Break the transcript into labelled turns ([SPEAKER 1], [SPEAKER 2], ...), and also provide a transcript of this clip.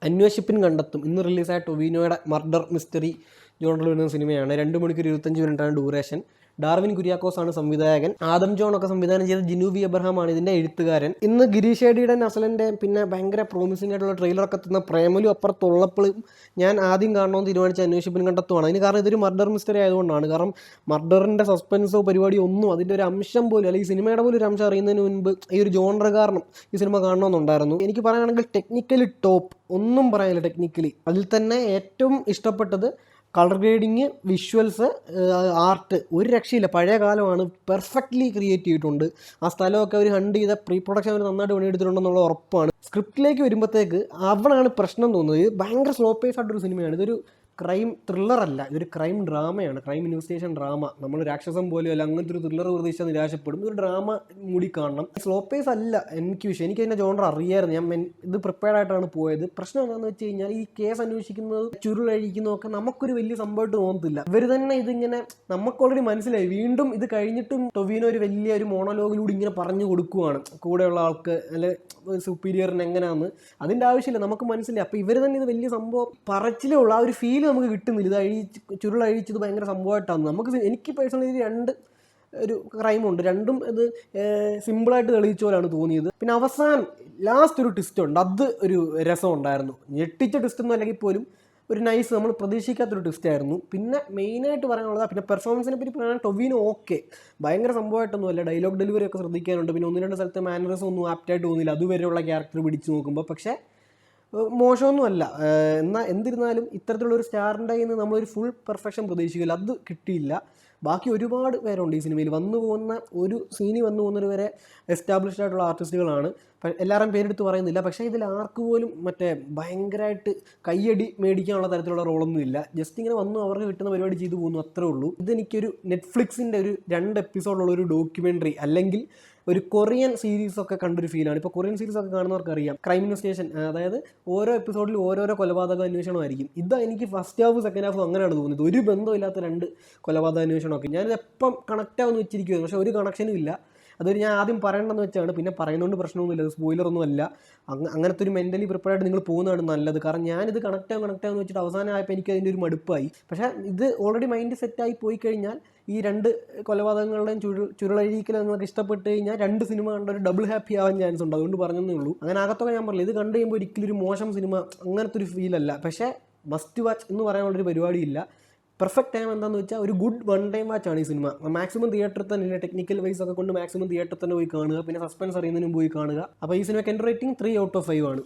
[SPEAKER 1] അന്വേഷിപ്പിൻ കണ്ടെത്തും ഇന്ന് റിലീസായ ടൊവിനോയുടെ മർഡർ മിസ്റ്ററി ജോണറിൽ വരുന്ന സിനിമയാണ്. 2 മണിക്കൂർ 25 മിനിറ്റാണ് ഡ്യൂറേഷൻ. ഡാർവിൻ കുര്യാക്കോസ് ആണ് സംവിധായകൻ. ആദം ജോൺ ഒക്കെ സംവിധാനം ചെയ്ത ജിനു വി എബ്രഹാം ആണ് ഇതിന്റെ എഴുത്തുകാരൻ. ഇന്ന് ഗിരീഷ് ഏടിയുടെ നസലിന്റെ പിന്നെ ഭയങ്കര പ്രോമിസിംഗ് ആയിട്ടുള്ള ട്രെയിലറൊക്കെ തന്ന പ്രേമലും അപ്പുറത്തുള്ളപ്പോഴും ഞാൻ ആദ്യം കാണണമെന്ന് തീരുമാനിച്ച അന്വേഷിപ്പിൻ കണ്ടെത്തുവാണ്. അതിന് കാരണം ഇതൊരു മർഡർ മിസ്റ്ററി ആയതുകൊണ്ടാണ്. കാരണം മർഡറിന്റെ സസ്പെൻസോ പരിപാടിയോ ഒന്നും അതിന്റെ ഒരു അംശം പോലും അല്ലെങ്കിൽ സിനിമയുടെ പോലും ഒരു അംശം അറിയുന്നതിന് മുൻപ് ഈ ഒരു ജോണർ കാരണം ഈ സിനിമ കാണണമെന്നുണ്ടായിരുന്നു. എനിക്ക് പറയുകയാണെങ്കിൽ ടെക്നിക്കലി ടോപ്പ്, ഒന്നും പറയാനില്ല ടെക്നിക്കലി. അതിൽ തന്നെ ഏറ്റവും ഇഷ്ടപ്പെട്ടത് കളർ ഗ്രേഡിങ്, വിഷ്വൽസ്, ആർട്ട്, ഒരു രക്ഷയില്ല. പഴയ കാലമാണ്, പെർഫെക്റ്റ്ലി ക്രിയേറ്റ് ചെയ്തിട്ടുണ്ട്. ആ സ്ഥലമൊക്കെ അവർ ഹണ്ട് ചെയ്ത പ്രീ പ്രൊഡക്ഷൻ അവർ നന്നായിട്ട് പണിയെടുത്തിട്ടുണ്ടെന്നുള്ള ഉറപ്പാണ്. സ്ക്രിപ്റ്റിലേക്ക് വരുമ്പോഴത്തേക്ക് അവിടെയാണ് പ്രശ്നം തോന്നുന്നത്. ഇത് ഭയങ്കര സ്ലോ പേസ് ആയിട്ടൊരു സിനിമയാണ്. ഇതൊരു ക്രൈം ത്രില്ലറല്ല, ഇതൊരു ക്രൈം ഡ്രാമയാണ്. Crime investigation drama. നമ്മൾ രാക്ഷസം പോലെയോ അല്ല അങ്ങനത്തെ ഒരു ത്രില്ലർ പ്രതീക്ഷിച്ചാൽ നിരാശപ്പെടും. ഇതൊരു ഡ്രാമ മൂടി കാണണം. സ്ലോ പേസ് അല്ല എനിക്ക് വിഷയം. എനിക്ക് അതിൻ്റെ ജോണർ അറിയായിരുന്നു. ഞാൻ ഇത് പ്രിപ്പയർഡ് ആയിട്ടാണ് പോയത്. പ്രശ്നം എന്താണെന്ന് വെച്ച് കഴിഞ്ഞാൽ ഈ കേസ് അന്വേഷിക്കുന്നത് ചുരുളഴിക്കുന്നതൊക്കെ നമുക്കൊരു വലിയ സംഭവമായിട്ട് തോന്നത്തില്ല. ഇവർ തന്നെ ഇതിങ്ങനെ നമുക്ക് ഓൾറെഡി മനസ്സിലായി. വീണ്ടും ഇത് കഴിഞ്ഞിട്ടും ടൊവിനോ ഒരു വലിയ ഒരു മോണോലോഗിലൂടെ ഇങ്ങനെ പറഞ്ഞു കൊടുക്കുവാണ് കൂടെയുള്ള ആൾക്ക് അല്ലെ സുപ്പീരിയറിന് എങ്ങനെയാണെന്ന്. അതിൻ്റെ ആവശ്യമില്ല, നമുക്ക് മനസ്സിലായി. അപ്പോൾ ഇവർ തന്നെ ഇത് വലിയ സംഭവം പറച്ചിലേ ഉള്ളൂ. ആ ഒരു ഫീൽ നമുക്ക് കിട്ടുന്നില്ല. ഇത് ചുരുളഴിച്ചത് ഭയങ്കര സംഭവമായിട്ടാണ് നമുക്ക്. എനിക്ക് പേഴ്സണലി രണ്ട് ഒരു ക്രൈമുണ്ട്, രണ്ടും ഇത് സിമ്പിളായിട്ട് തെളിയിച്ച പോലെയാണ് തോന്നിയത്. പിന്നെ അവസാനം ലാസ്റ്റ് ഒരു ട്വിസ്റ്റ് ഉണ്ട്, അത് ഒരു രസം ഉണ്ടായിരുന്നു. ഞെട്ടിച്ച ട്വിസ്റ്റ് ഒന്നും അല്ലെങ്കിൽ പോലും ഒരു നൈസ്, നമ്മൾ പ്രതീക്ഷിക്കാത്തൊരു ട്വിസ്റ്റ് ആയിരുന്നു. പിന്നെ മെയിനായിട്ട് പറയാനുള്ളത് പിന്നെ പെർഫോമൻസിനെ പറ്റി പറയുകയാണെങ്കിൽ ടൊവിനോ ഓക്കെ, ഭയങ്കര സംഭവമായിട്ടൊന്നുമല്ല. ഡയലോഗ് ഡെലിവറി ഒക്കെ ശ്രദ്ധിക്കാനുണ്ട്. പിന്നെ 1-2 സ്ഥലത്തെ മാനറിസം ഒന്നും ആപ്റ്റായിട്ട് തോന്നിയില്ല അതുവരെയുള്ള ക്യാരക്ടർ പിടിച്ച് നോക്കുമ്പോൾ. പക്ഷേ മോശമൊന്നുമല്ല. എന്നാൽ എന്നിരുന്നാലും ഇത്തരത്തിലുള്ളൊരു സ്റ്റാറിൻ്റെ കയ്യിൽ നിന്ന് നമ്മളൊരു ഫുൾ പെർഫെക്ഷൻ പ്രതീക്ഷിക്കില്ല, അത് കിട്ടിയില്ല. ബാക്കി ഒരുപാട് പേരുണ്ട് ഈ സിനിമയിൽ. വന്നു പോകുന്ന ഒരു സീനി വന്നു പോകുന്നൊരു വരെ എസ്റ്റാബ്ലിഷ്ഡ് ആയിട്ടുള്ള ആർട്ടിസ്റ്റുകളാണ്. എല്ലാവരും പേരെടുത്ത് പറയുന്നില്ല. പക്ഷേ ഇതിൽ ആർക്ക് പോലും മറ്റേ ഭയങ്കരമായിട്ട് കയ്യടി മേടിക്കാനുള്ള തരത്തിലുള്ള റോളൊന്നും ഇല്ല. ജസ്റ്റ് ഇങ്ങനെ വന്നു അവർക്ക് കിട്ടുന്ന പരിപാടി ചെയ്തു പോകുന്നു, അത്രേ ഉള്ളൂ. ഇതെനിക്കൊരു നെറ്റ്ഫ്ലിക്സിൻ്റെ ഒരു 2 എപ്പിസോഡുള്ള ഒരു ഡോക്യുമെൻ്ററി അല്ലെങ്കിൽ ഒരു കൊറിയൻ സീരീസൊക്കെ കണ്ടൊരു ഫീലാണ്. ഇപ്പോൾ കൊറിയൻ സീരീസൊക്കെ കാണുന്നവർക്ക് അറിയാം, ക്രൈം ഇൻവെസ്റ്റിഗേഷൻ, അതായത് ഓരോ എപ്പിസോഡിലും ഓരോരോ കൊലപാതക അന്വേഷണമായിരിക്കും. ഇതാ എനിക്ക് ഫസ്റ്റ് ഹാഫ് സെക്കൻഡ് ഹാഫ് അങ്ങനെയാണ് തോന്നുന്നത്. ഒരു ബന്ധമില്ലാത്ത 2 കൊലപാതക അന്വേഷണമൊക്കെ. ഞാനിത് എപ്പം കണക്റ്റ് ആവുമെന്ന് വെച്ചിരിക്കുമായിരുന്നു, പക്ഷേ ഒരു കണക്ഷനും ഇല്ല. അതൊരു ഞാൻ ആദ്യം പറയണമെന്ന് വെച്ചാണ്. പിന്നെ പറയുന്നതുകൊണ്ട് പ്രശ്നമൊന്നുമില്ല, അത് സ്പോയിലറൊന്നും അല്ല. അങ്ങനത്തെ ഒരു മെൻ്റലി പ്രിപ്പയർഡ് നിങ്ങൾ പോകുന്നതാണ് നല്ലത്. കാരണം ഞാനിത് കണക്റ്റ് ആവുമെന്ന് വെച്ചിട്ട് അവസാനം ആയപ്പോൾ എനിക്ക് അതിൻ്റെ ഒരു മടുപ്പായി. പക്ഷേ ഇത് ഓൾറെഡി മൈൻഡ് സെറ്റായി പോയി കഴിഞ്ഞാൽ ഈ 2 കൊലപാതകങ്ങളുടെയും ചുരുളഴിക്കൽ എന്നൊക്കെ ഇഷ്ടപ്പെട്ട് കഴിഞ്ഞാൽ 2 സിനിമ കണ്ട ഒരു ഡബിൾ ഹാപ്പി ആവാൻ ചാൻസ് ഉണ്ട്. അതുകൊണ്ട് പറഞ്ഞതേ ഉള്ളൂ. അങ്ങനെ അകത്തൊക്കെ ഞാൻ പറഞ്ഞില്ല, ഇത് കണ്ടു കഴിയുമ്പോൾ ഒരിക്കലും ഒരു മോശം സിനിമ അങ്ങനത്തെ ഒരു ഫീലല്ല. പക്ഷേ മസ്റ്റ് വാച്ച് എന്ന് പറയാനുള്ളൊരു പരിപാടിയില്ല. പെർഫെക്റ്റ് ടൈം എന്താണെന്ന് വെച്ചാൽ ഒരു ഗുഡ് 1 ടൈം വാച്ചാണ് ഈ സിനിമ. മാക്സിമം തിയേറ്ററിൽ തന്നെ, ടെക്നിക്കൽ വൈസ് ഒക്കെ കൊണ്ട് മാക്സിമം തിയേറ്ററിൽ തന്നെ പോയി കാണുക. പിന്നെ സസ്പെൻസ് അറിയുന്നതിനും പോയി കാണുക. അപ്പോൾ ഈ സിനിമയ്ക്ക് എൻ്റെ റേറ്റിംഗ് 3 out of 5 ആണ്.